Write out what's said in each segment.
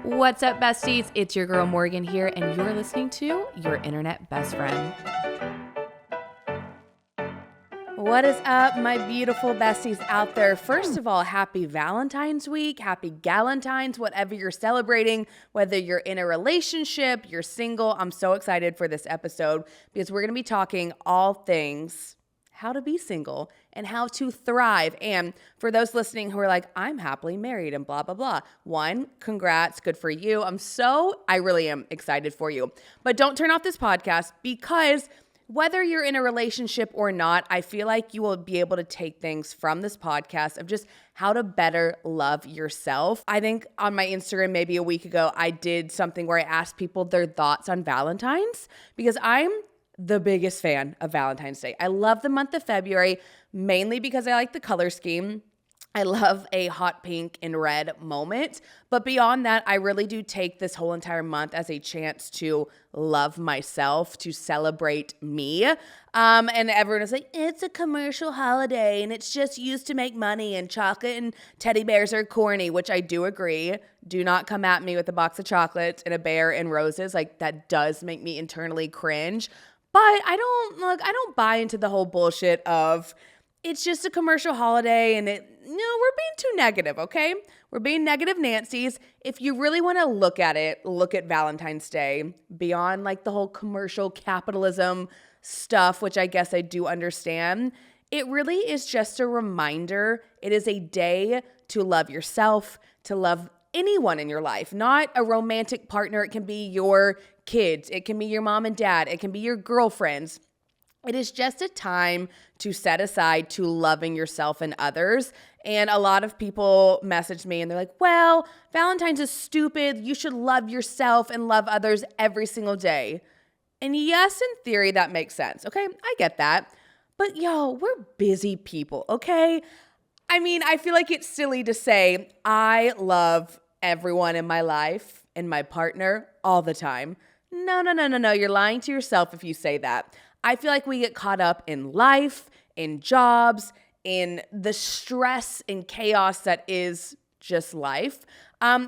What's up, besties? It's your girl Morgan here, and you're listening to your internet best friend. What is up, my beautiful besties out there? First of all, happy Valentine's week, happy Galentine's, whatever you're celebrating, whether you're in a relationship, you're single. I'm so excited for this episode because we're going to be talking all things how to be single and how to thrive. And for those listening who are like, I'm happily married and blah, blah, blah. One, congrats, good for you. I really am excited for you. But don't turn off this podcast because whether you're in a relationship or not, I feel like you will be able to take things from this podcast of just how to better love yourself. I think on my Instagram maybe a week ago, I did something where I asked people their thoughts on Valentine's because I'm the biggest fan of Valentine's Day. I love the month of February, mainly because I like the color scheme. I love a hot pink and red moment. But beyond that, I really do take this whole entire month as a chance to love myself, to celebrate me. And everyone is like, it's a commercial holiday and it's just used to make money and chocolate and teddy bears are corny, which I do agree. Do not come at me with a box of chocolates and a bear and roses. Like that does make me internally cringe. But I don't buy into the whole bullshit of it's just a commercial holiday and we're being too negative, okay? We're being negative Nancy's. If you really want to look at Valentine's Day beyond like the whole commercial capitalism stuff, which I guess I do understand. It really is just a reminder. It is a day to love yourself, to love anyone in your life, not a romantic partner. It can be your kids. It can be your mom and dad. It can be your girlfriends. It is just a time to set aside to loving yourself and others. And a lot of people message me and they're like, well, Valentine's is stupid. You should love yourself and love others every single day. And yes, in theory, that makes sense. Okay, I get that. But we're busy people, okay? I mean, I feel like it's silly to say I love everyone in my life and my partner all the time. No. You're lying to yourself if you say that. I feel like we get caught up in life, in jobs, in the stress and chaos that is just life.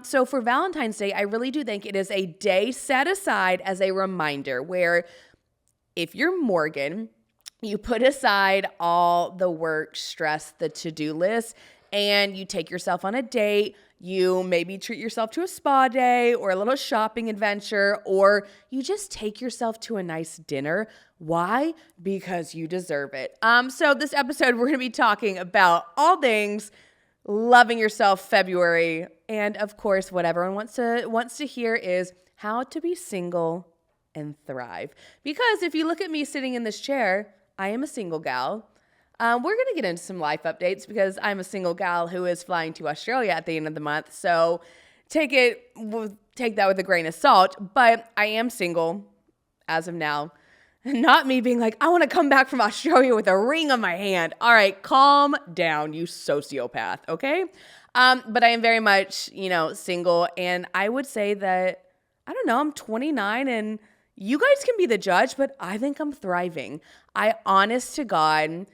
So for Valentine's Day, I really do think it is a day set aside as a reminder where if you're Morgan, you put aside all the work, stress, the to-do list, and you take yourself on a date. You maybe treat yourself to a spa day or a little shopping adventure, or you just take yourself to a nice dinner. Why? Because you deserve it. So this episode, we're going to be talking about all things loving yourself February. And of course, what everyone wants to hear is how to be single and thrive. Because if you look at me sitting in this chair, I am a single gal. We're going to get into some life updates because I'm a single gal who is flying to Australia at the end of the month. So take that with a grain of salt. But I am single as of now. Not me being like, I want to come back from Australia with a ring on my hand. All right, calm down, you sociopath, okay? But I am very much, single. And I would say that, I don't know, I'm 29 and you guys can be the judge, but I think I'm thriving. I, honest to God,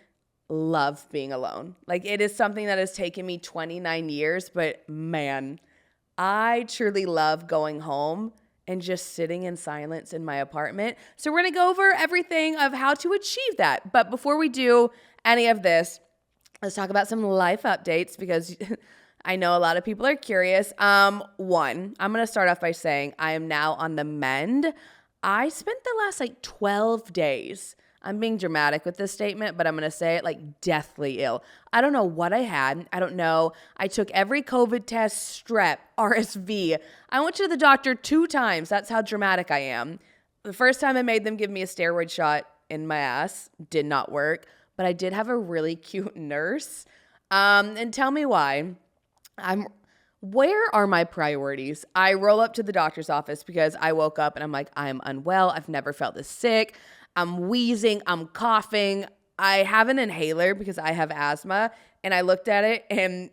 love being alone. Like it is something that has taken me 29 years, but man, I truly love going home and just sitting in silence in my apartment. So we're going to go over everything of how to achieve that. But before we do any of this, let's talk about some life updates because I know a lot of people are curious. One, I'm going to start off by saying I am now on the mend. I spent the last 12 days, I'm being dramatic with this statement, but I'm going to say it deathly ill. I don't know what I had. I don't know. I took every COVID test, strep, RSV. I went to the doctor 2 times. That's how dramatic I am. The first time I made them give me a steroid shot in my ass. Did not work. But I did have a really cute nurse. And tell me why. Where are my priorities? I roll up to the doctor's office because I woke up and I'm like, I am unwell. I've never felt this sick. I'm wheezing, I'm coughing. I have an inhaler because I have asthma, and I looked at it and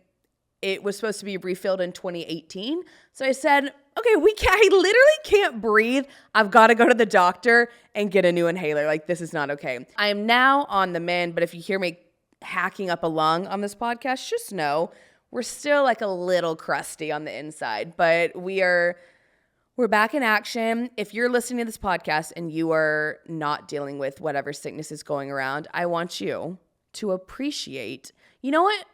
it was supposed to be refilled in 2018. So I said, okay, I literally can't breathe. I've got to go to the doctor and get a new inhaler. This is not okay. I am now on the mend, but if you hear me hacking up a lung on this podcast, just know we're still like a little crusty on the inside, but we're back in action. If you're listening to this podcast and you are not dealing with whatever sickness is going around, I want you to appreciate, you know what?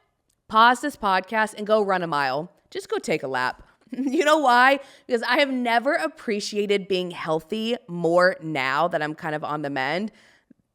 Pause this podcast and go run a mile. Just go take a lap. You know why? Because I have never appreciated being healthy more now that I'm kind of on the mend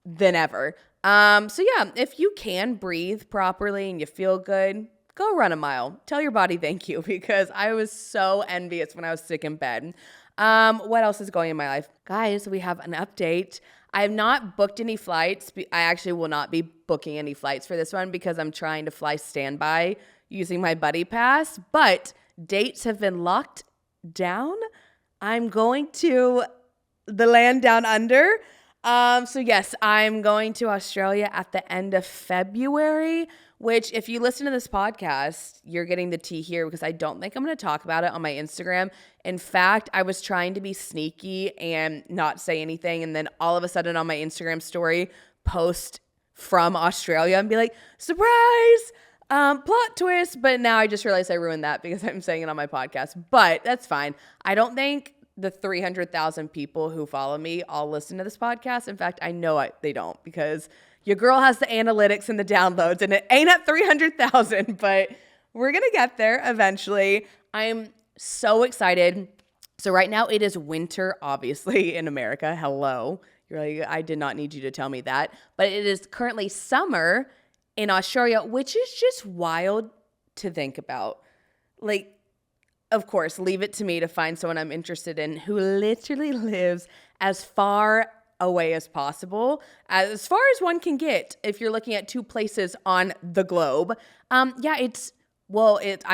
than ever. So yeah, if you can breathe properly and you feel good, go run a mile. Tell your body thank you, because I was so envious when I was sick in bed. What else is going in my life? Guys, we have an update. I have not booked any flights. I actually will not be booking any flights for this one because I'm trying to fly standby using my buddy pass, but dates have been locked down. I'm going to the land down under. So yes, I'm going to Australia at the end of February, which if you listen to this podcast, you're getting the tea here because I don't think I'm going to talk about it on my Instagram. In fact, I was trying to be sneaky and not say anything. And then all of a sudden on my Instagram story, post from Australia and be like, surprise, plot twist. But now I just realized I ruined that because I'm saying it on my podcast, but that's fine. I don't think the 300,000 people who follow me all listen to this podcast. In fact, I know they don't, because your girl has the analytics and the downloads and it ain't at 300,000, but we're going to get there eventually. I'm so excited. So right now it is winter, obviously, in America. Hello. You're like, I did not need you to tell me that. But it is currently summer in Australia, which is just wild to think about. Like, of course, leave it to me to find someone I'm interested in who literally lives as far away as possible, as far as one can get if you're looking at two places on the globe. I'm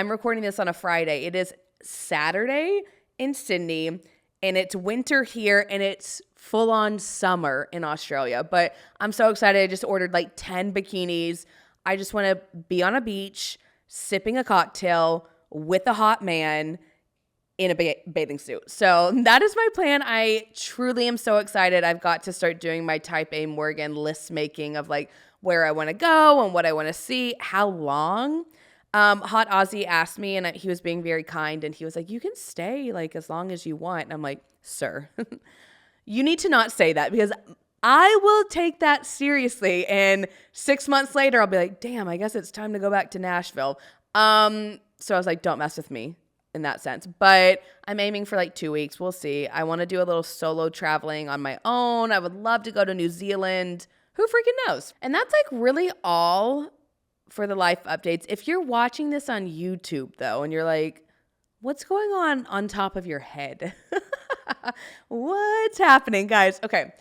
recording this on a Friday. It is Saturday in Sydney, and it's winter here, and it's full-on summer in Australia. But I'm so excited. I just ordered like 10 bikinis. I just want to be on a beach, sipping a cocktail with a hot man in a bathing suit. So that is my plan. I truly am so excited. I've got to start doing my Type A Morgan list making of like where I want to go and what I want to see, how long. Hot Aussie asked me, and he was being very kind, and he was like, you can stay like as long as you want. And I'm like, sir, you need to not say that, because I will take that seriously. And 6 months later, I'll be like, damn, I guess it's time to go back to Nashville. So I was like, don't mess with me in that sense. But I'm aiming for like 2 weeks. We'll see. I want to do a little solo traveling on my own. I would love to go to New Zealand. Who freaking knows? And that's like really all for the life updates. If you're watching this on YouTube though, and you're like, what's going on top of your head? What's happening, guys? Okay.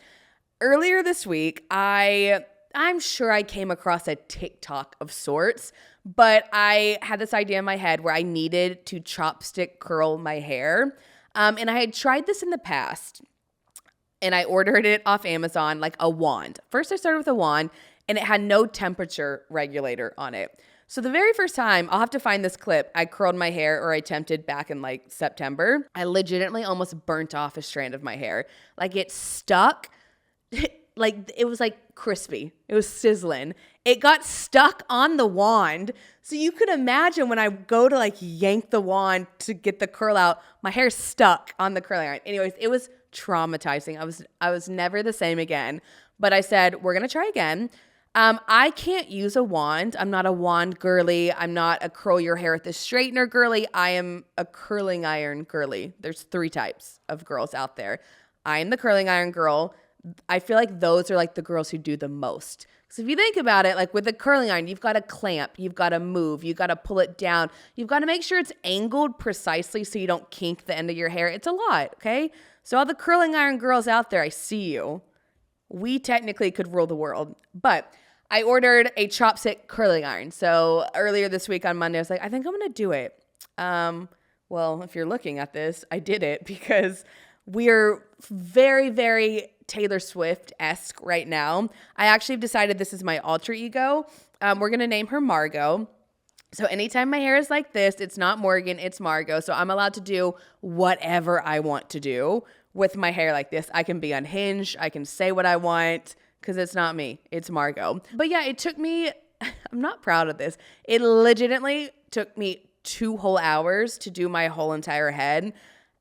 Earlier this week, I'm sure I came across a TikTok of sorts, but I had this idea in my head where I needed to chopstick curl my hair. And I had tried this in the past, and I ordered it off Amazon, like a wand. First, I started with a wand, and it had no temperature regulator on it. So the very first time, I'll have to find this clip, I curled my hair, or I attempted back in like September. I legitimately almost burnt off a strand of my hair. Like it stuck. Like it was like crispy. It was sizzling. It got stuck on the wand. So you could imagine when I go to like yank the wand to get the curl out, my hair's stuck on the curling iron. Anyways, it was traumatizing. I was never the same again. But I said, we're going to try again. I can't use a wand. I'm not a wand girly. I'm not a curl your hair with a straightener girly. I am a curling iron girly. There's 3 types of girls out there. I am the curling iron girl. I feel like those are like the girls who do the most. So if you think about it, like with a curling iron, you've got to clamp, you've got to move, you've got to pull it down. You've got to make sure it's angled precisely so you don't kink the end of your hair. It's a lot, okay? So all the curling iron girls out there, I see you. We technically could rule the world. But I ordered a chopstick curling iron. So earlier this week on Monday, I was like, I think I'm going to do it. Well, if you're looking at this, I did it because we're very, very Taylor Swift-esque right now. I actually have decided this is my alter ego. We're going to name her Margo. So anytime my hair is like this, it's not Morgan, it's Margo. So I'm allowed to do whatever I want to do with my hair like this. I can be unhinged. I can say what I want because it's not me. It's Margo. But yeah, it took me, I'm not proud of this. It legitimately took me 2 whole hours to do my whole entire head.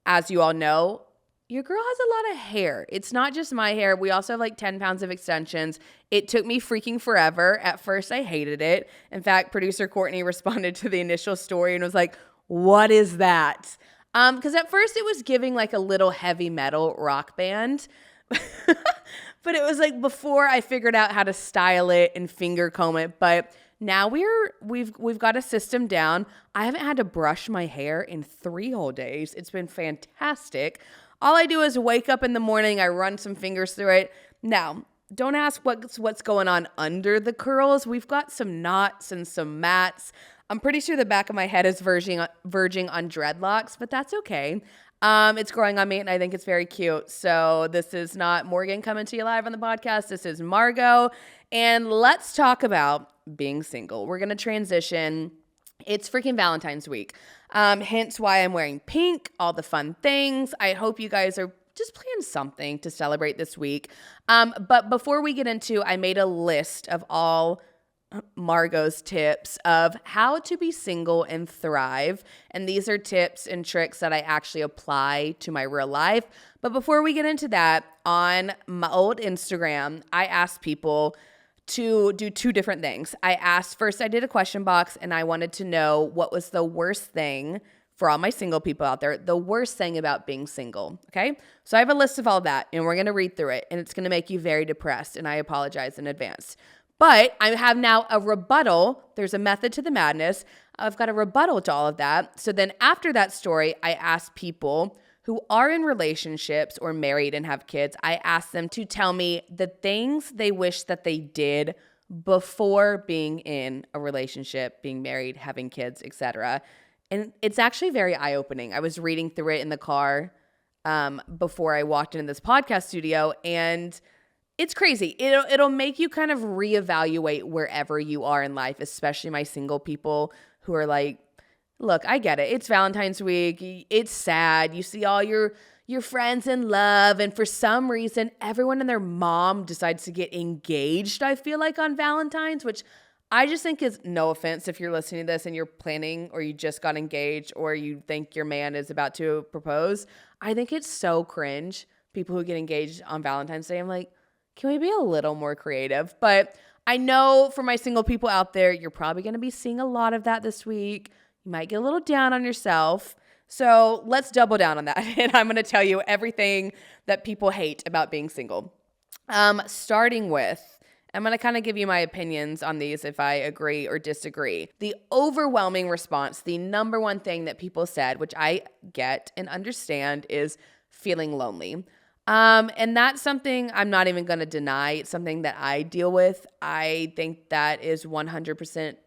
As you all know, your girl has a lot of hair. It's not just my hair. We also have like 10 pounds of extensions. It took me freaking forever. At first, I hated it. In fact, producer Courtney responded to the initial story and was like, what is that? Because at first it was giving like a little heavy metal rock band. But it was like before I figured out how to style it and finger comb it. But now we've got a system down. I haven't had to brush my hair in 3 whole days. It's been fantastic. All I do is wake up in the morning, I run some fingers through it. Now, don't ask what's going on under the curls. We've got some knots and some mats. I'm pretty sure the back of my head is verging on dreadlocks, but that's okay. It's growing on me, and I think it's very cute. So this is not Morgan coming to you live on the podcast. This is Margo, and let's talk about being single. We're going to transition. It's freaking Valentine's week. Hence why I'm wearing pink, all the fun things. I hope you guys are just planning something to celebrate this week. But before we get into, I made a list of all Margo's tips of how to be single and thrive. And these are tips and tricks that I actually apply to my real life. But before we get into that, on my old Instagram, I asked people to do 2 different things. First I did a question box, and I wanted to know what was the worst thing for all my single people out there, the worst thing about being single, okay? So I have a list of all that, and we're going to read through it, and it's going to make you very depressed, and I apologize in advance. But I have now a rebuttal. There's a method to the madness. I've got a rebuttal to all of that. So then after that story, I asked people who are in relationships or married and have kids, I asked them to tell me the things they wish that they did before being in a relationship, being married, having kids, etc. And it's actually very eye-opening. I was reading through it in the car before I walked into this podcast studio, and it's crazy. It'll make you kind of reevaluate wherever you are in life, especially my single people who are like, look, I get it. It's Valentine's week. It's sad. You see all your friends in love, and for some reason, everyone and their mom decides to get engaged, I feel like, on Valentine's, which I just think is, no offense if you're listening to this and you're planning or you just got engaged or you think your man is about to propose. I think it's so cringe, people who get engaged on Valentine's Day. I'm like, can we be a little more creative? But I know for my single people out there, you're probably going to be seeing a lot of that this week. You might get a little down on yourself. So let's double down on that. And I'm going to tell you everything that people hate about being single. Starting with, I'm going to kind of give you my opinions on these if I agree or disagree. The overwhelming response, the number one thing that people said, which I get and understand, is feeling lonely. And that's something I'm not even going to deny. It's something that I deal with. I think that is 100%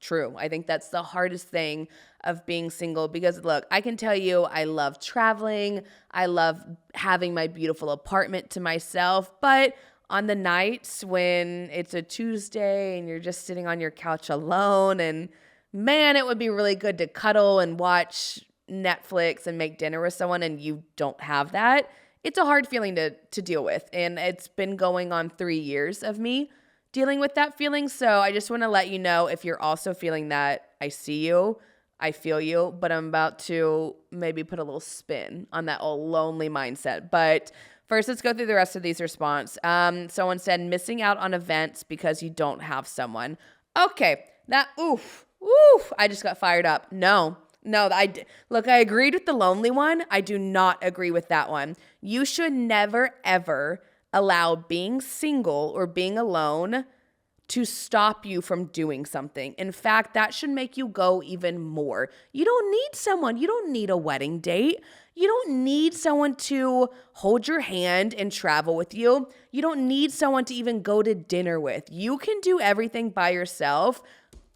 true. I think that's the hardest thing of being single because, look, I can tell you I love traveling. I love having my beautiful apartment to myself. But on the nights when it's a Tuesday and you're just sitting on your couch alone, and man, it would be really good to cuddle and watch Netflix and make dinner with someone, and you don't have that. It's a hard feeling to deal with. And it's been going on 3 years of me dealing with that feeling. So I just want to let you know, if you're also feeling that, I see you, I feel you, but I'm about to maybe put a little spin on that old lonely mindset. But first, let's go through the rest of these responses. Someone said, missing out on events because you don't have someone. Okay, that, I just got fired up. No, look, I agreed with the lonely one. I do not agree with that one. You should never, ever allow being single or being alone to stop you from doing something. In fact, that should make you go even more. You don't need someone. You don't need a wedding date. You don't need someone to hold your hand and travel with you. You don't need someone to even go to dinner with. You can do everything by yourself.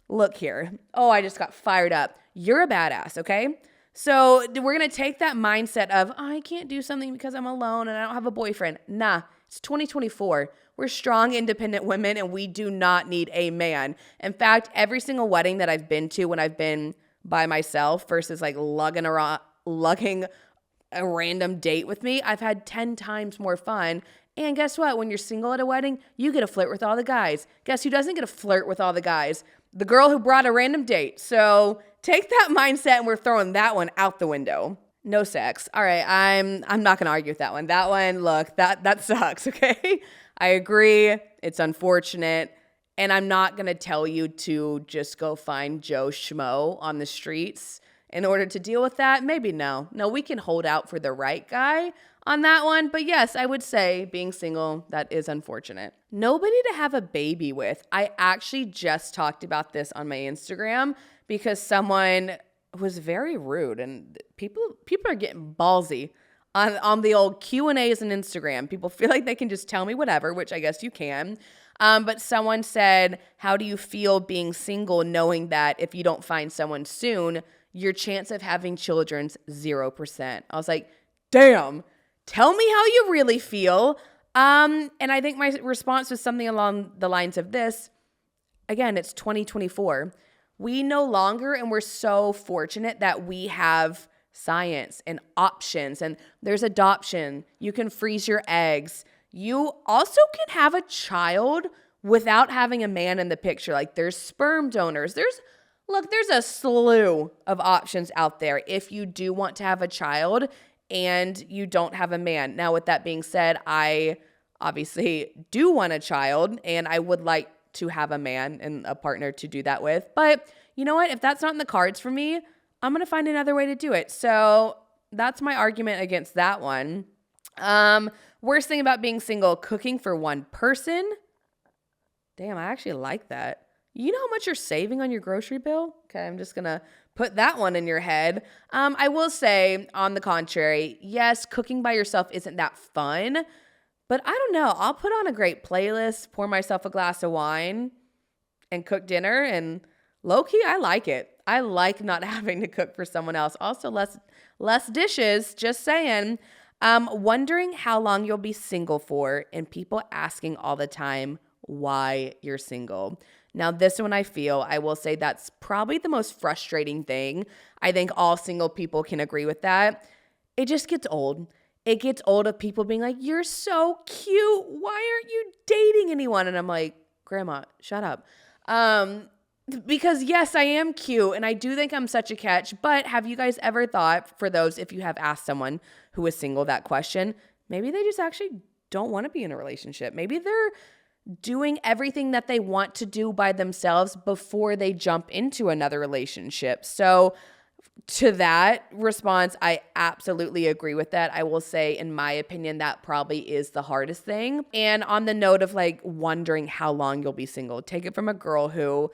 Look here. Oh, I just got fired up. You're a badass, okay? So we're going to take that mindset of, I can't do something because I'm alone and I don't have a boyfriend. Nah, it's 2024. We're strong, independent women, and we do not need a man. In fact, every single wedding that I've been to when I've been by myself versus like lugging a random date with me, I've had 10 times more fun. And guess what? When you're single at a wedding, you get to flirt with all the guys. Guess who doesn't get to flirt with all the guys? the girl who brought a random date. So take that mindset and we're throwing that one out the window. No sex. All right, I'm not gonna argue with that one. That one, look, that sucks, okay? I agree. It's unfortunate. And I'm not gonna tell you to just go find Joe Schmo on the streets in order to deal with that. Maybe no. No, we can hold out for the right guy on that one. But yes, I would say being single, that is unfortunate. Nobody to have a baby with. I actually just talked about this on my Instagram because someone was very rude, and people are getting ballsy on the old Q&As on Instagram. People feel like they can just tell me whatever, which I guess you can. But someone said, how do you feel being single knowing that if you don't find someone soon, your chance of having children's 0%? I was like, damn, tell me how you really feel. And I think my response was something along the lines of this. Again, it's 2024. We no longer, and we're so fortunate that we have science and options, and there's adoption. You can freeze your eggs. You also can have a child without having a man in the picture. Like there's sperm donors. There's a slew of options out there if you do want to have a child and you don't have a man. Now, with that being said, I obviously do want a child and I would like to have a man and a partner to do that with. But you know what? If that's not in the cards for me, I'm going to find another way to do it. So that's my argument against that one. Worst thing about being single, cooking for one person. Damn, I actually like that. You know how much you're saving on your grocery bill? Okay, I'm just going to put that one in your head. I will say, on the contrary, yes, cooking by yourself isn't that fun. But I don't know. I'll put on a great playlist, pour myself a glass of wine, and cook dinner. And low-key, I like it. I like not having to cook for someone else. Also, less dishes, just saying. Wondering how long you'll be single for, and people asking all the time why you're single. Now, this one I will say that's probably the most frustrating thing. I think all single people can agree with that. It just gets old. It gets old of people being like, you're so cute. Why aren't you dating anyone? And I'm like, Grandma, shut up. Because yes, I am cute and I do think I'm such a catch, but have you guys ever thought, for those, if you have asked someone who is single that question, maybe they just actually don't want to be in a relationship. Maybe they're doing everything that they want to do by themselves before they jump into another relationship. So to that response, I absolutely agree with that. I will say, in my opinion, that probably is the hardest thing. And on the note of like wondering how long you'll be single, take it from a girl who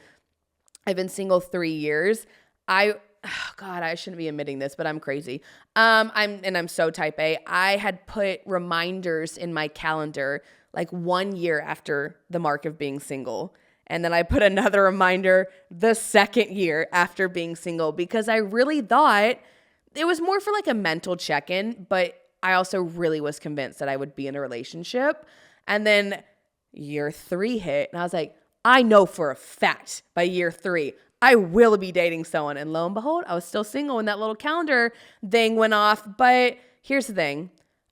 I've been single 3 years. God, I shouldn't be admitting this, but I'm crazy. I'm so type A. I had put reminders in my calendar like 1 year after the mark of being single. And then I put another reminder the second year after being single because I really thought it was more for like a mental check-in, but I also really was convinced that I would be in a relationship. And then year 3 hit and I was like, I know for a fact by year 3, I will be dating someone. And lo and behold, I was still single when that little calendar thing went off. But here's the thing.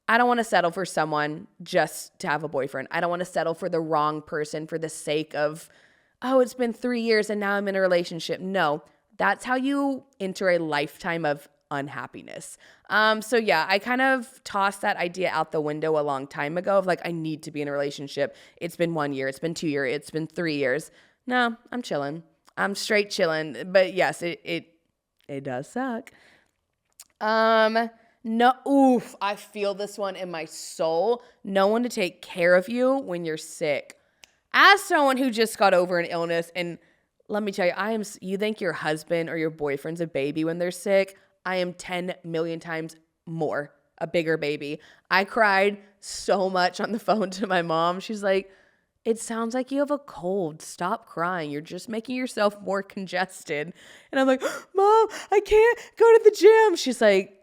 I don't want to settle for someone just to have a boyfriend. I don't want to settle for the wrong person for the sake of, oh, it's been 3 years and now I'm in a relationship. No, that's how you enter a lifetime of unhappiness. So yeah, I kind of tossed that idea out the window a long time ago of like, I need to be in a relationship. It's been 1 year. It's been 2 years. It's been 3 years. No, I'm chilling. I'm straight chilling. But yes, it does suck. No, oof, I feel this one in my soul. No one to take care of you when you're sick. As someone who just got over an illness, and let me tell you, you think your husband or your boyfriend's a baby when they're sick. I am 10 million times more a bigger baby. I cried so much on the phone to my mom. She's like, it sounds like you have a cold. Stop crying. You're just making yourself more congested. And I'm like, Mom, I can't go to the gym. She's like,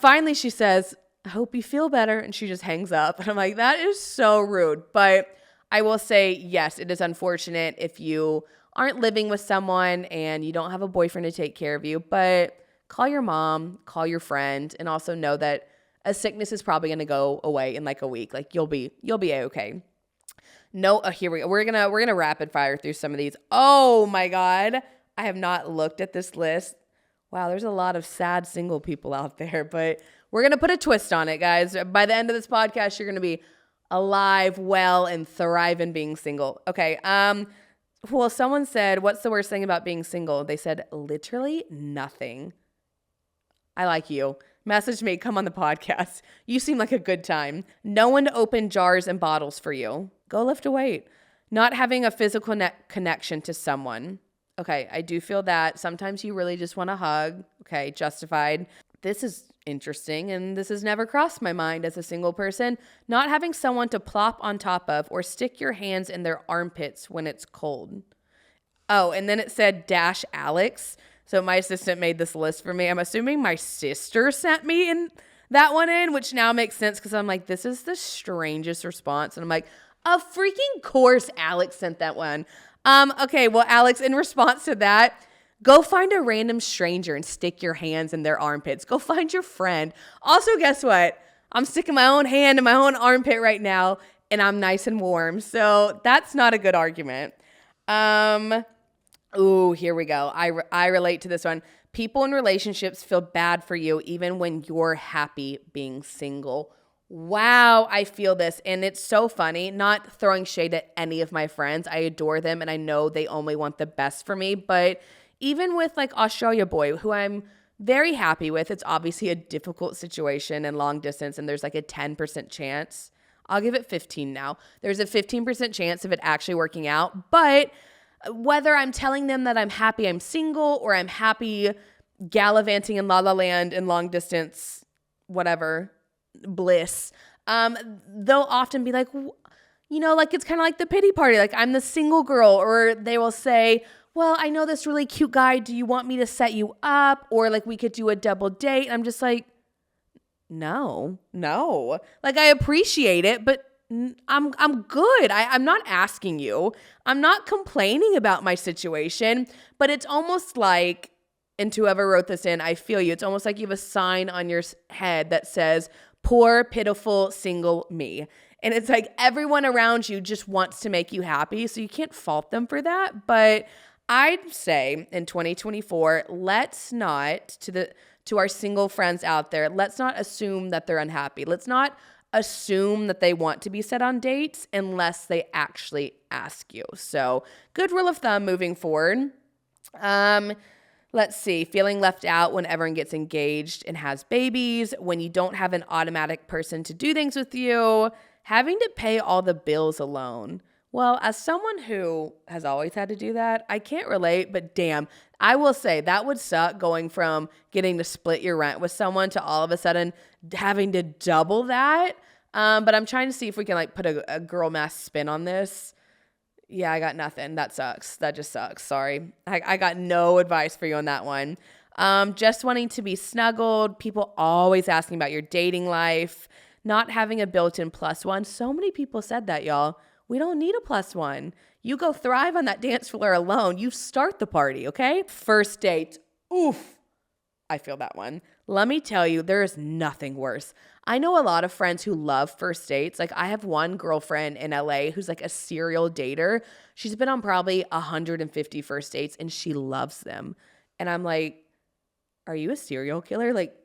finally she says, I hope you feel better. And she just hangs up. And I'm like, that is so rude. But I will say, yes, it is unfortunate if you aren't living with someone and you don't have a boyfriend to take care of you. But call your mom, call your friend, and also know that a sickness is probably going to go away in like a week. Like you'll be A-okay. No, here we go. We're gonna rapid fire through some of these. Oh my God. I have not looked at this list. Wow, there's a lot of sad single people out there, but we're gonna put a twist on it, guys. By the end of this podcast, you're gonna be alive, well, and thrive in being single. Okay. Well, someone said, what's the worst thing about being single? They said literally nothing. I like you. Message me, come on the podcast. You seem like a good time. No one to open jars and bottles for you. Go lift a weight. Not having a physical connection to someone. Okay, I do feel that. Sometimes you really just want a hug. Okay, justified. This is interesting, and this has never crossed my mind as a single person. Not having someone to plop on top of or stick your hands in their armpits when it's cold. Oh, and then it said dash Alex. So my assistant made this list for me. I'm assuming my sister sent me in that one in, which now makes sense because I'm like, this is the strangest response. And I'm like, of freaking course Alex sent that one. Okay, well, Alex, in response to that, go find a random stranger and stick your hands in their armpits. Go find your friend. Also, guess what? I'm sticking my own hand in my own armpit right now, and I'm nice and warm. So that's not a good argument. Ooh, here we go. I relate to this one. People in relationships feel bad for you even when you're happy being single. Wow, I feel this. And it's so funny, not throwing shade at any of my friends. I adore them and I know they only want the best for me. But even with like Australia boy, who I'm very happy with, it's obviously a difficult situation and long distance. And there's like a 10% chance. I'll give it 15 now. There's a 15% chance of it actually working out. But whether I'm telling them that I'm happy I'm single or I'm happy gallivanting in La La Land in long distance, whatever, bliss, they'll often be like, you know, like it's kind of like the pity party. Like I'm the single girl, or they will say, well, I know this really cute guy. Do you want me to set you up? Or like we could do a double date. And I'm just like, no. Like I appreciate it, but I'm good. I'm not asking you. I'm not complaining about my situation, but it's almost like, and to whoever wrote this in, I feel you. It's almost like you have a sign on your head that says, poor, pitiful, single me. And it's like everyone around you just wants to make you happy. So you can't fault them for that. But I'd say in 2024, let's not, to our single friends out there, let's not assume that they're unhappy. Let's not assume that they want to be set on dates unless they actually ask you. So good rule of thumb moving forward. Let's see, feeling left out when everyone gets engaged and has babies, when you don't have an automatic person to do things with you, having to pay all the bills alone. Well, as someone who has always had to do that, I can't relate, but damn, I will say that would suck going from getting to split your rent with someone to all of a sudden having to double that. But I'm trying to see if we can like put a girl math spin on this. Yeah, I got nothing. That sucks. That just sucks. Sorry. I got no advice for you on that one. Just wanting to be snuggled. People always asking about your dating life. Not having a built-in plus one. So many people said that, y'all. We don't need a plus one. You go thrive on that dance floor alone. You start the party, okay? First date. Oof. I feel that one. Let me tell you, there is nothing worse. I know a lot of friends who love first dates. Like I have one girlfriend in LA who's like a serial dater. She's been on probably 150 first dates and she loves them. And I'm like, are you a serial killer? Like,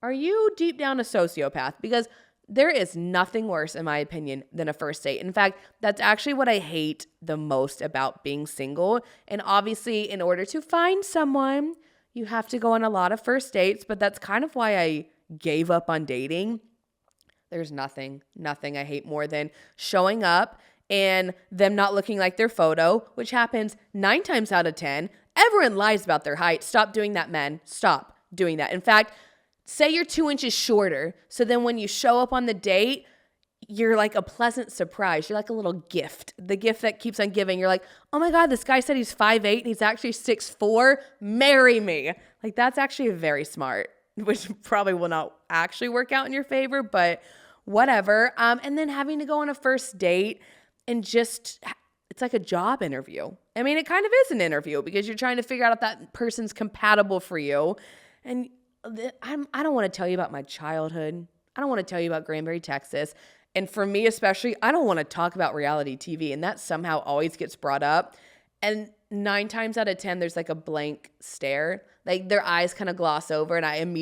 are you deep down a sociopath? Because there is nothing worse, in my opinion, than a first date. In fact, that's actually what I hate the most about being single. And obviously, in order to find someone, you have to go on a lot of first dates. But that's kind of why I gave up on dating. There's nothing I hate more than showing up and them not looking like their photo, which happens 9 times out of 10. Everyone lies about their height. Stop doing that, men. Stop doing that. In fact, say you're 2 inches shorter. So then when you show up on the date, you're like a pleasant surprise. You're like a little gift. The gift that keeps on giving. You're like, oh my God, this guy said he's 5'8" and he's actually 6'4". Marry me. Like that's actually very smart, which probably will not actually work out in your favor, but whatever. And then having to go on a first date and just, it's like a job interview. I mean, it kind of is an interview because you're trying to figure out if that person's compatible for you. And I don't want to tell you about my childhood. I don't want to tell you about Granbury, Texas. And for me especially, I don't want to talk about reality TV, and that somehow always gets brought up. And 9 times out of 10, there's like a blank stare. Like their eyes kind of gloss over, and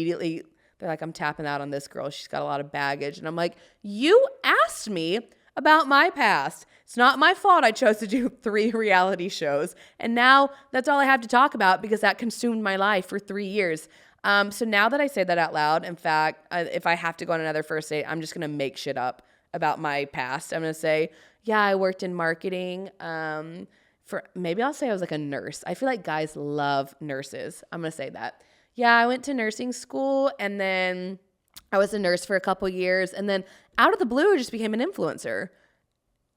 they're like, I'm tapping out on this girl. She's got a lot of baggage. And I'm like, you asked me about my past. It's not my fault I chose to do 3 reality shows. And now that's all I have to talk about because that consumed my life for 3 years. So now that I say that out loud, in fact, if I have to go on another first date, I'm just going to make shit up about my past. I'm going to say, yeah, I worked in marketing. Maybe I'll say I was like a nurse. I feel like guys love nurses. I'm going to say that. Yeah, I went to nursing school and then I was a nurse for a couple years. And then out of the blue, I just became an influencer.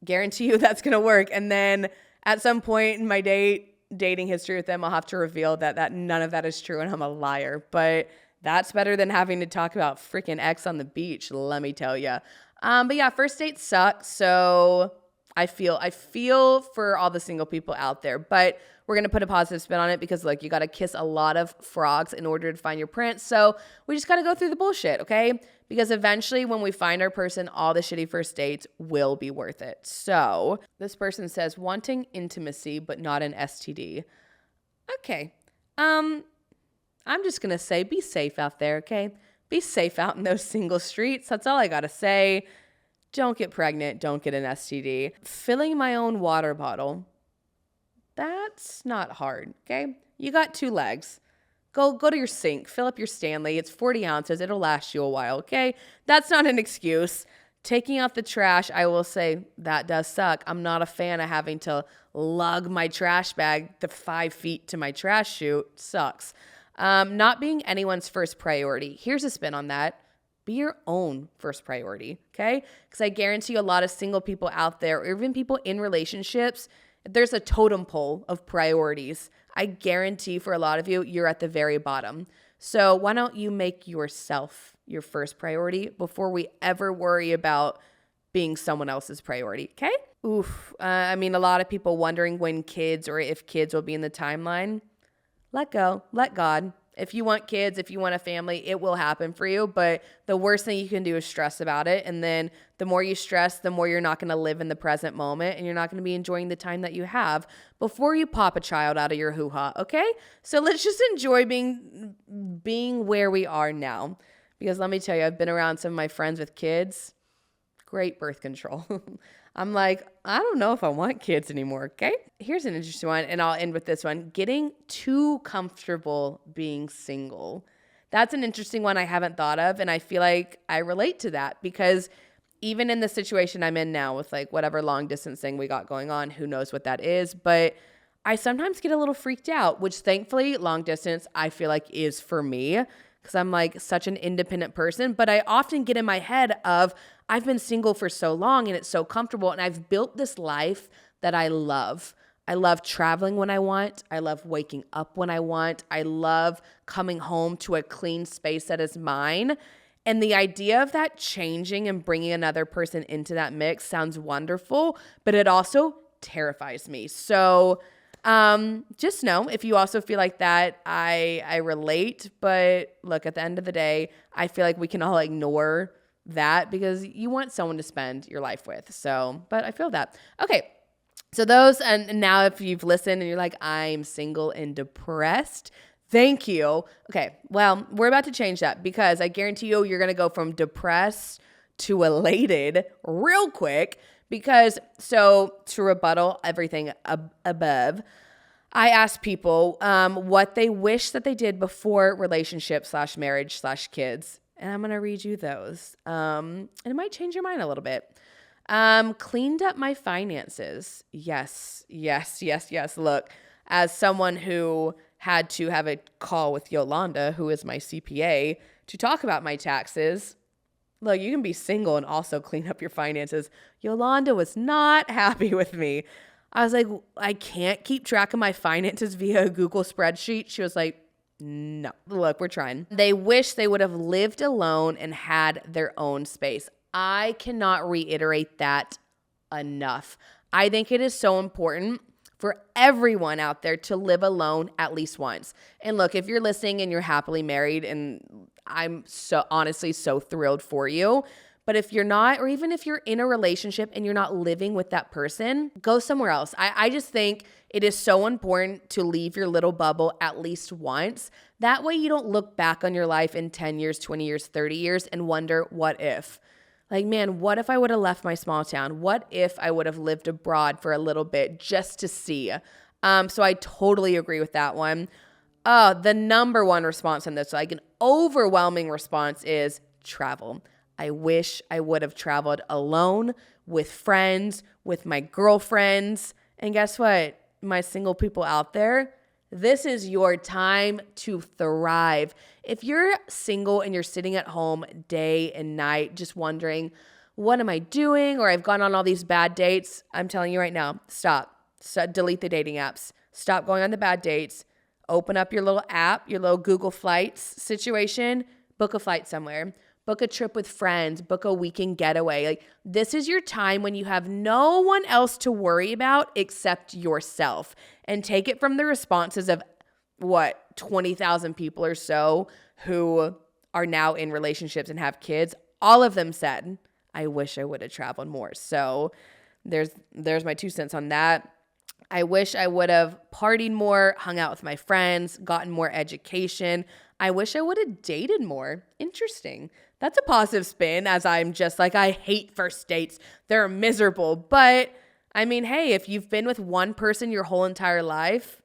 Guarantee you that's going to work. And then at some point in my dating history with them, I'll have to reveal that none of that is true and I'm a liar. But that's better than having to talk about freaking X on the beach, let me tell you. But yeah, first dates suck. So I feel for all the single people out there, but we're going to put a positive spin on it because look, you got to kiss a lot of frogs in order to find your prince. So we just got to go through the bullshit. Okay. Because eventually when we find our person, all the shitty first dates will be worth it. So this person says wanting intimacy, but not an STD. Okay. I'm just going to say, be safe out there. Okay. Be safe out in those single streets. That's all I got to say. Don't get pregnant. Don't get an STD. Filling my own water bottle. That's not hard, okay? You got 2 legs. Go to your sink. Fill up your Stanley. It's 40 ounces. It'll last you a while, okay? That's not an excuse. Taking out the trash, I will say that does suck. I'm not a fan of having to lug my trash bag the 5 feet to my trash chute. Sucks. Not being anyone's first priority. Here's a spin on that. Be your own first priority, okay? Because I guarantee you a lot of single people out there, or even people in relationships, there's a totem pole of priorities. I guarantee for a lot of you, you're at the very bottom. So why don't you make yourself your first priority before we ever worry about being someone else's priority, okay? A lot of people wondering when kids or if kids will be in the timeline. Let go. Let God. If you want kids, if you want a family, it will happen for you. But the worst thing you can do is stress about it. And then the more you stress, the more you're not going to live in the present moment and you're not going to be enjoying the time that you have before you pop a child out of your hoo-ha, okay? So let's just enjoy being where we are now. Because let me tell you, I've been around some of my friends with kids. Great birth control. I'm like, I don't know if I want kids anymore, okay? Here's an interesting one, and I'll end with this one. Getting too comfortable being single. That's an interesting one I haven't thought of, and I feel like I relate to that because even in the situation I'm in now with like whatever long distance thing we got going on, who knows what that is, but I sometimes get a little freaked out, which thankfully long distance I feel like is for me because I'm like such an independent person, but I often get in my head of I've been single for so long and it's so comfortable and I've built this life that I love. I love traveling when I want. I love waking up when I want. I love coming home to a clean space that is mine. And the idea of that changing and bringing another person into that mix sounds wonderful, but it also terrifies me. So just know if you also feel like that, I relate, but look, at the end of the day, I feel like we can all ignore that because you want someone to spend your life with. So, but I feel that. Okay. So those, and now if you've listened and you're like, I'm single and depressed, thank you. Okay. Well, we're about to change that because I guarantee you're going to go from depressed to elated real quick. Because, so to rebuttal everything above, I asked people what they wish that they did before relationship / marriage / kids. And I'm going to read you those. And it might change your mind a little bit. Cleaned up my finances. Yes. Look, as someone who had to have a call with Yolanda, who is my CPA, to talk about my taxes. Look, you can be single and also clean up your finances. Yolanda was not happy with me. I was like, I can't keep track of my finances via a Google spreadsheet. She was like, no. Look, we're trying. They wish they would have lived alone and had their own space. I cannot reiterate that enough. I think it is so important for everyone out there to live alone at least once. And look, if you're listening and you're happily married, and I'm so honestly so thrilled for you, But if you're not, or even if you're in a relationship and you're not living with that person, go somewhere else. I just think it is so important to leave your little bubble at least once. That way you don't look back on your life in 10 years, 20 years, 30 years and wonder, what if? Like, man, what if I would have left my small town? What if I would have lived abroad for a little bit just to see? So I totally agree with that one. The number one response on this, like an overwhelming response, is travel. I wish I would have traveled alone, with friends, with my girlfriends. And guess what? My single people out there, this is your time to thrive. If you're single and you're sitting at home day and night just wondering, what am I doing? Or I've gone on all these bad dates. I'm telling you right now, stop. Delete the dating apps. Stop going on the bad dates. Open up your little app, your little Google Flights situation. Book a flight somewhere. Book a trip with friends. Book a weekend getaway. Like, this is your time when you have no one else to worry about except yourself. And take it from the responses of 20,000 people or so who are now in relationships and have kids. All of them said, I wish I would have traveled more. So there's my 2 cents on that. I wish I would have partied more, hung out with my friends, gotten more education. I wish I would have dated more. Interesting. That's a positive spin, as I'm just like, I hate first dates. They're miserable. But I mean, hey, if you've been with one person your whole entire life,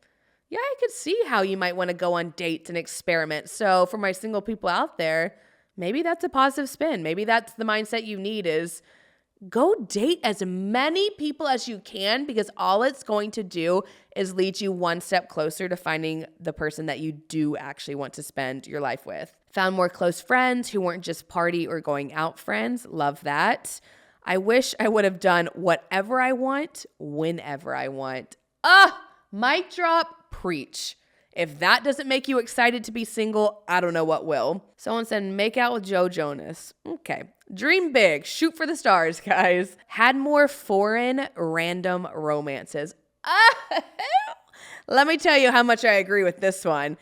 yeah, I could see how you might want to go on dates and experiment. So for my single people out there, maybe that's a positive spin. Maybe that's the mindset you need, is go date as many people as you can, because all it's going to do is lead you one step closer to finding the person that you do actually want to spend your life with. Found more close friends who weren't just party or going out friends. Love that. I wish I would have done whatever I want, whenever I want. Mic drop, preach. If that doesn't make you excited to be single, I don't know what will. Someone said, make out with Joe Jonas. Okay. Dream big. Shoot for the stars, guys. Had more foreign random romances. Let me tell you how much I agree with this one.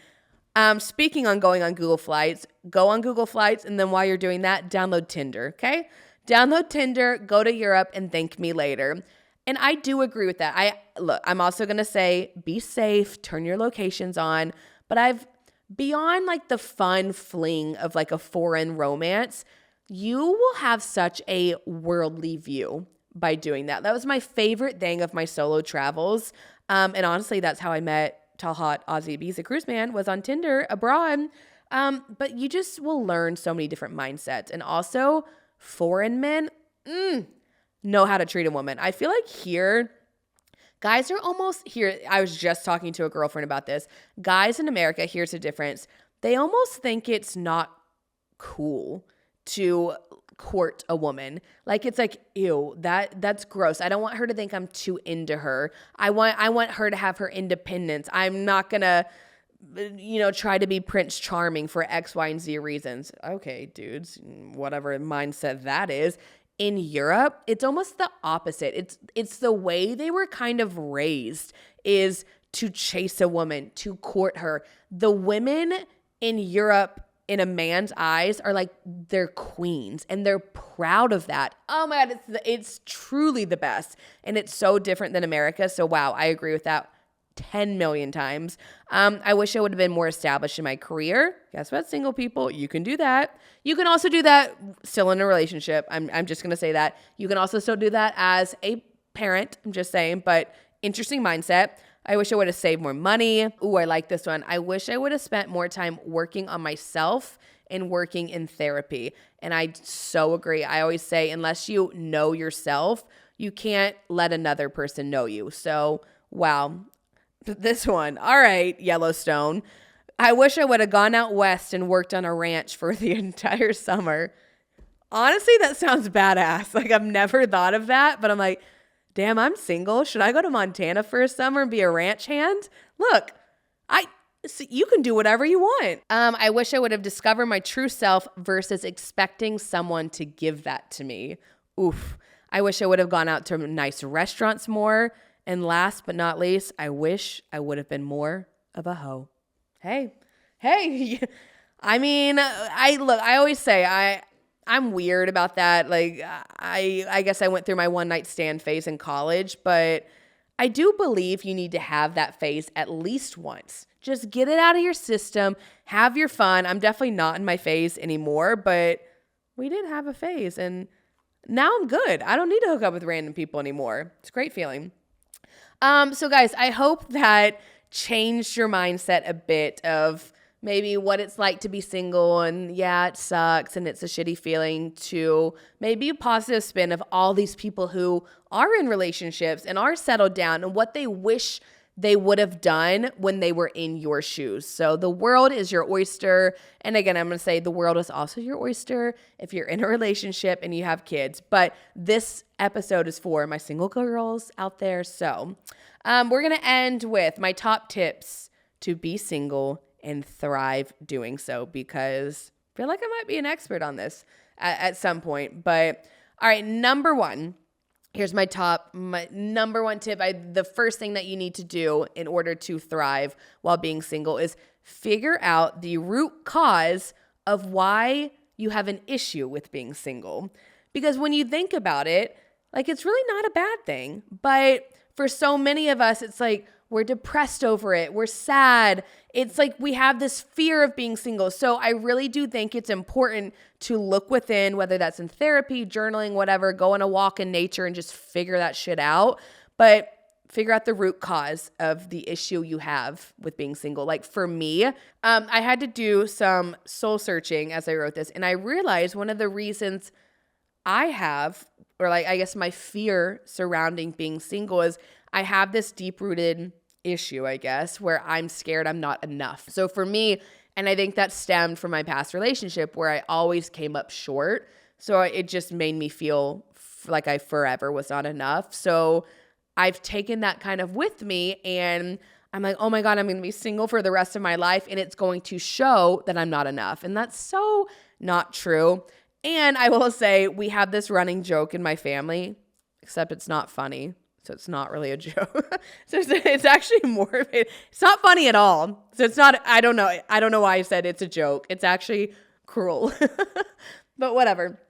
Speaking on going on Google Flights, go on Google Flights, and then while you're doing that, download Tinder, okay? Download Tinder, go to Europe, and thank me later. And I do agree with that. I'm also going to say, be safe, turn your locations on. But beyond like the fun fling of like a foreign romance, you will have such a worldly view by doing that. That was my favorite thing of my solo travels. And honestly, that's how I met Tall Hot Aussie Ibiza Cruise Man, was on Tinder abroad. But you just will learn so many different mindsets. And also, foreign men know how to treat a woman. I feel like here, guys are almost here. I was just talking to a girlfriend about this. Guys in America, here's the difference. They almost think it's not cool to court a woman. Like, it's like, ew, that's gross. I don't want her to think I'm too into her. I want her to have her independence. I'm not gonna, try to be Prince Charming for X, Y, and Z reasons. Okay, dudes, whatever mindset that is. In Europe, it's almost the opposite. It's the way they were kind of raised, is to chase a woman, to court her. The women in Europe, in a man's eyes, are like, they're queens, and they're proud of that. Oh my God, it's truly the best. And it's so different than America. So wow, I agree with that 10 million times. I wish I would have been more established in my career. Guess what, single people? You can do that. You can also do that still in a relationship. I'm just going to say that. You can also still do that as a parent. I'm just saying, but interesting mindset. I wish I would have saved more money. Ooh, I like this one. I wish I would have spent more time working on myself and working in therapy. And I so agree. I always say, unless you know yourself, you can't let another person know you. So, wow. This one. All right, Yellowstone. I wish I would have gone out west and worked on a ranch for the entire summer. Honestly, that sounds badass. Like, I've never thought of that, but I'm like, damn, I'm single. Should I go to Montana for a summer and be a ranch hand? Look, you can do whatever you want. I wish I would have discovered my true self versus expecting someone to give that to me. Oof. I wish I would have gone out to nice restaurants more. And last but not least, I wish I would have been more of a hoe. Hey, I mean, I always say, I'm weird about that. Like I guess I went through my one night stand phase in college, but I do believe you need to have that phase at least once. Just get it out of your system, have your fun. I'm definitely not in my phase anymore, but we did have a phase and now I'm good. I don't need to hook up with random people anymore. It's a great feeling. So guys, I hope that changed your mindset a bit of maybe what it's like to be single and yeah, it sucks and it's a shitty feeling to maybe a positive spin of all these people who are in relationships and are settled down and what they wish they would have done when they were in your shoes. So the world is your oyster. And again, I'm going to say the world is also your oyster if you're in a relationship and you have kids. But this episode is for my single girls out there. So we're going to end with my top tips to be single and thrive doing so, because I feel like I might be an expert on this at some point. But all right, number one. Here's my number one tip. The first thing that you need to do in order to thrive while being single is figure out the root cause of why you have an issue with being single. Because when you think about it, like it's really not a bad thing. But for so many of us, it's like we're depressed over it. We're sad. It's like we have this fear of being single. So I really do think it's important to look within, whether that's in therapy, journaling, whatever, go on a walk in nature and just figure that shit out. But figure out the root cause of the issue you have with being single. Like for me, I had to do some soul searching as I wrote this. And I realized one of the reasons I have, or like I guess my fear surrounding being single is I have this deep-rooted issue, I guess, where I'm scared I'm not enough. So for me, and I think that stemmed from my past relationship where I always came up short. So it just made me feel like I forever was not enough. So I've taken that kind of with me and I'm like, oh my God, I'm going to be single for the rest of my life and it's going to show that I'm not enough. And that's so not true. And I will say we have this running joke in my family, except it's not funny. So it's not really a joke. So it's actually more of it. It's not funny at all. So it's not, I don't know why I said it's a joke. It's actually cruel. But whatever.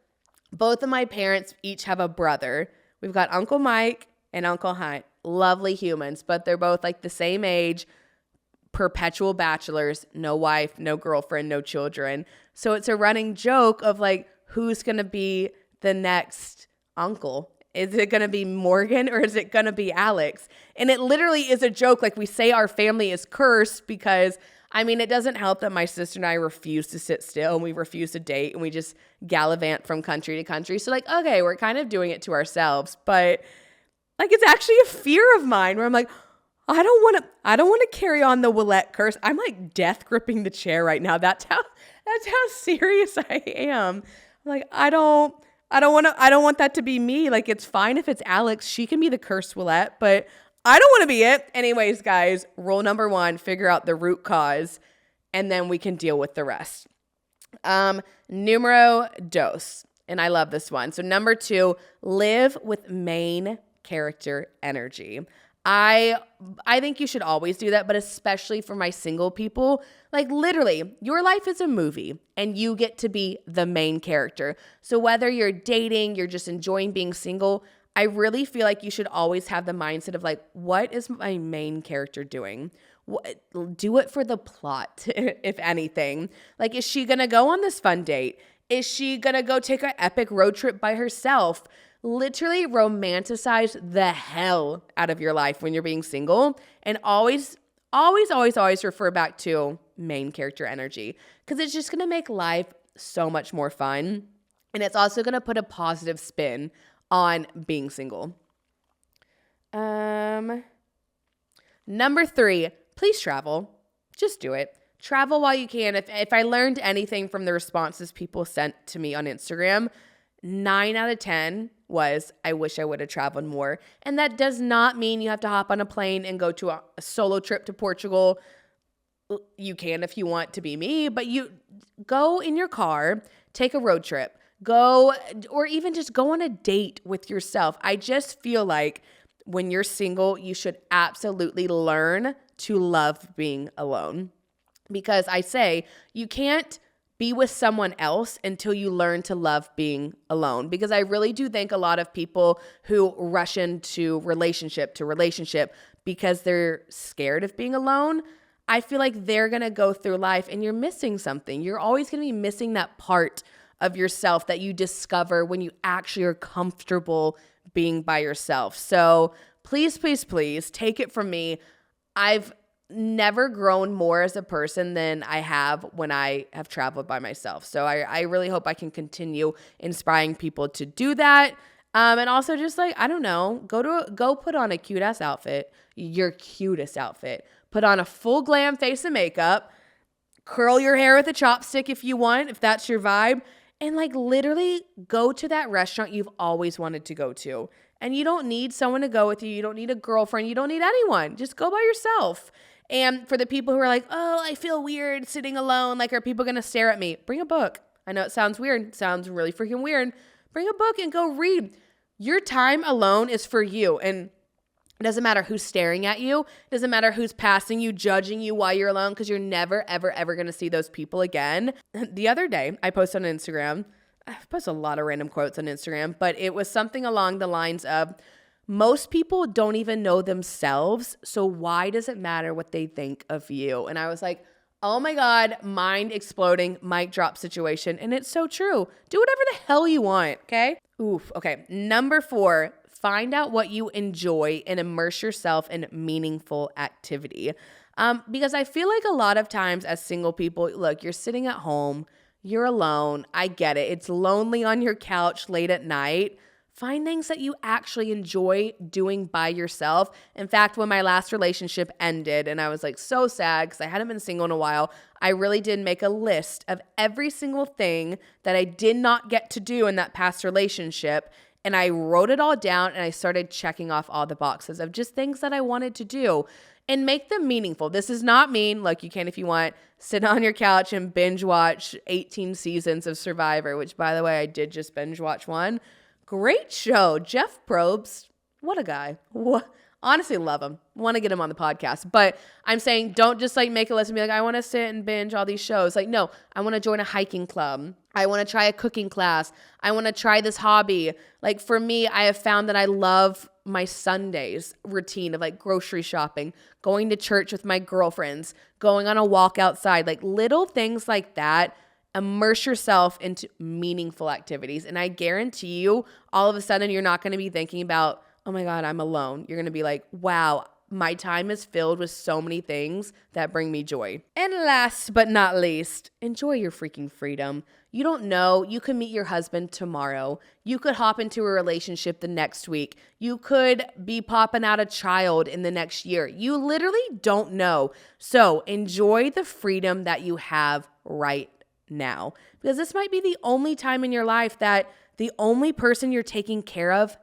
Both of my parents each have a brother. We've got Uncle Mike and Uncle Hunt. Lovely humans, but they're both like the same age, perpetual bachelors, no wife, no girlfriend, no children. So it's a running joke of like, who's going to be the next uncle? Is it going to be Morgan or is it going to be Alex? And it literally is a joke. Like we say our family is cursed because, I mean, it doesn't help that my sister and I refuse to sit still and we refuse to date and we just gallivant from country to country. So like, okay, we're kind of doing it to ourselves, but like it's actually a fear of mine where I'm like, I don't want to carry on the Willette curse. I'm like death gripping the chair right now. That's how serious I am. I'm like, I don't want that to be me. Like, it's fine if it's Alex. She can be the cursed Willette, but I don't want to be it. Anyways, guys, rule number one, figure out the root cause, and then we can deal with the rest. Numero dos, and I love this one. So number two, live with main character energy. I think you should always do that, but especially for my single people, like literally your life is a movie and you get to be the main character. So whether you're dating, you're just enjoying being single, I really feel like you should always have the mindset of like, what is my main character doing? Do it for the plot, if anything. Like, is she going to go on this fun date? Is she going to go take an epic road trip by herself? Literally romanticize the hell out of your life when you're being single, and always refer back to main character energy because it's just going to make life so much more fun. And it's also going to put a positive spin on being single. Number three, please travel. Just do it. Travel while you can. If I learned anything from the responses people sent to me on Instagram, 9 out of 10 was, I wish I would have traveled more. And that does not mean you have to hop on a plane and go to a solo trip to Portugal. You can if you want to be me, but you go in your car, take a road trip, go, or even just go on a date with yourself. I just feel like when you're single, you should absolutely learn to love being alone. Because I say you can't be with someone else until you learn to love being alone. Because I really do think a lot of people who rush into relationship because they're scared of being alone, I feel like they're going to go through life and you're missing something. You're always going to be missing that part of yourself that you discover when you actually are comfortable being by yourself. So please, please, please take it from me. I've never grown more as a person than I have when I have traveled by myself. So I really hope I can continue inspiring people to do that. And also just like, I don't know, go put on a cute ass outfit, your cutest outfit, put on a full glam face of makeup, curl your hair with a chopstick if you want, if that's your vibe, and like literally go to that restaurant you've always wanted to go to. And you don't need someone to go with you. You don't need a girlfriend. You don't need anyone. Just go by yourself. And for the people who are like, oh, I feel weird sitting alone. Like, are people going to stare at me? Bring a book. I know it sounds weird. It sounds really freaking weird. Bring a book and go read. Your time alone is for you. And it doesn't matter who's staring at you. It doesn't matter who's passing you, judging you while you're alone, because you're never, ever, ever going to see those people again. The other day, I posted on Instagram. I post a lot of random quotes on Instagram, but it was something along the lines of, most people don't even know themselves, so why does it matter what they think of you? And I was like, oh my God, mind exploding, mic drop situation. And it's so true. Do whatever the hell you want, okay? Okay. Number 4, find out what you enjoy and immerse yourself in meaningful activity. Because I feel like a lot of times as single people, look, you're sitting at home, you're alone. I get it. It's lonely on your couch late at night. Find things that you actually enjoy doing by yourself. In fact, when my last relationship ended and I was like so sad because I hadn't been single in a while, I really did make a list of every single thing that I did not get to do in that past relationship. And I wrote it all down and I started checking off all the boxes of just things that I wanted to do and make them meaningful. This does not mean, like, you can, if you want, sit on your couch and binge watch 18 seasons of Survivor, which, by the way, I did just binge watch one. Great show. Jeff Probst, what a guy. Honestly, love him. Want to get him on the podcast. But I'm saying don't just like make a list and be like, I want to sit and binge all these shows. Like, no, I want to join a hiking club. I want to try a cooking class. I want to try this hobby. Like for me, I have found that I love my Sundays routine of like grocery shopping, going to church with my girlfriends, going on a walk outside, like little things like that. Immerse yourself into meaningful activities. And I guarantee you, all of a sudden, you're not going to be thinking about, oh my God, I'm alone. You're going to be like, wow, my time is filled with so many things that bring me joy. And last but not least, enjoy your freaking freedom. You don't know. You could meet your husband tomorrow. You could hop into a relationship the next week. You could be popping out a child in the next year. You literally don't know. So enjoy the freedom that you have right now, because this might be the only time in your life that the only person you're taking care of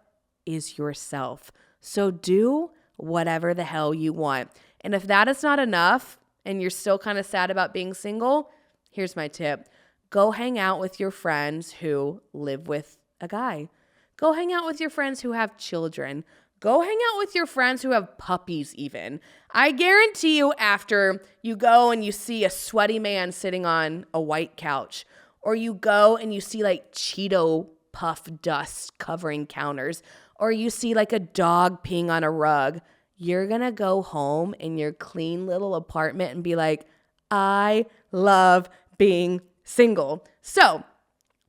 is yourself. So do whatever the hell you want. And if that is not enough and you're still kind of sad about being single, here's my tip. Go hang out with your friends who live with a guy. Go hang out with your friends who have children. Go hang out with your friends who have puppies even. I guarantee you after you go and you see a sweaty man sitting on a white couch, or you go and you see like Cheeto puff dust covering counters, or you see like a dog peeing on a rug, you're going to go home in your clean little apartment and be like, I love being single. So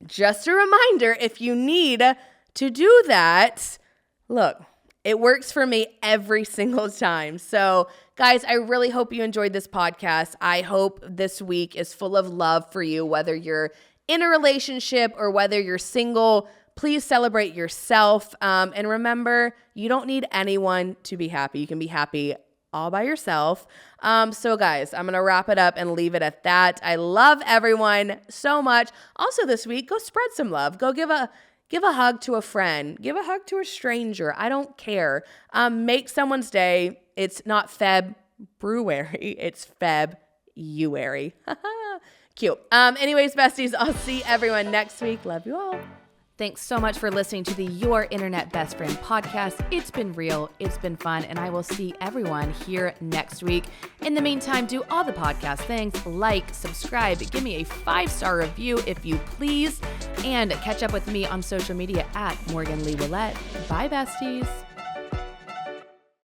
just a reminder, if you need to do that, look, it works for me every single time. So guys, I really hope you enjoyed this podcast. I hope this week is full of love for you, whether you're in a relationship or whether you're single. Please celebrate yourself. And remember, you don't need anyone to be happy. You can be happy all by yourself. So guys, I'm going to wrap it up and leave it at that. I love everyone so much. Also this week, go spread some love. Go give a hug to a friend. Give a hug to a stranger. I don't care. Make someone's day. It's not February. It's Feb-uary. Cute. Anyways, besties, I'll see everyone next week. Love you all. Thanks so much for listening to the Your Internet Best Friend podcast. It's been real, it's been fun, and I will see everyone here next week. In the meantime, do all the podcast things, like, subscribe, give me a 5-star review if you please, and catch up with me on social media at Morgan Lee Willette. Bye, besties.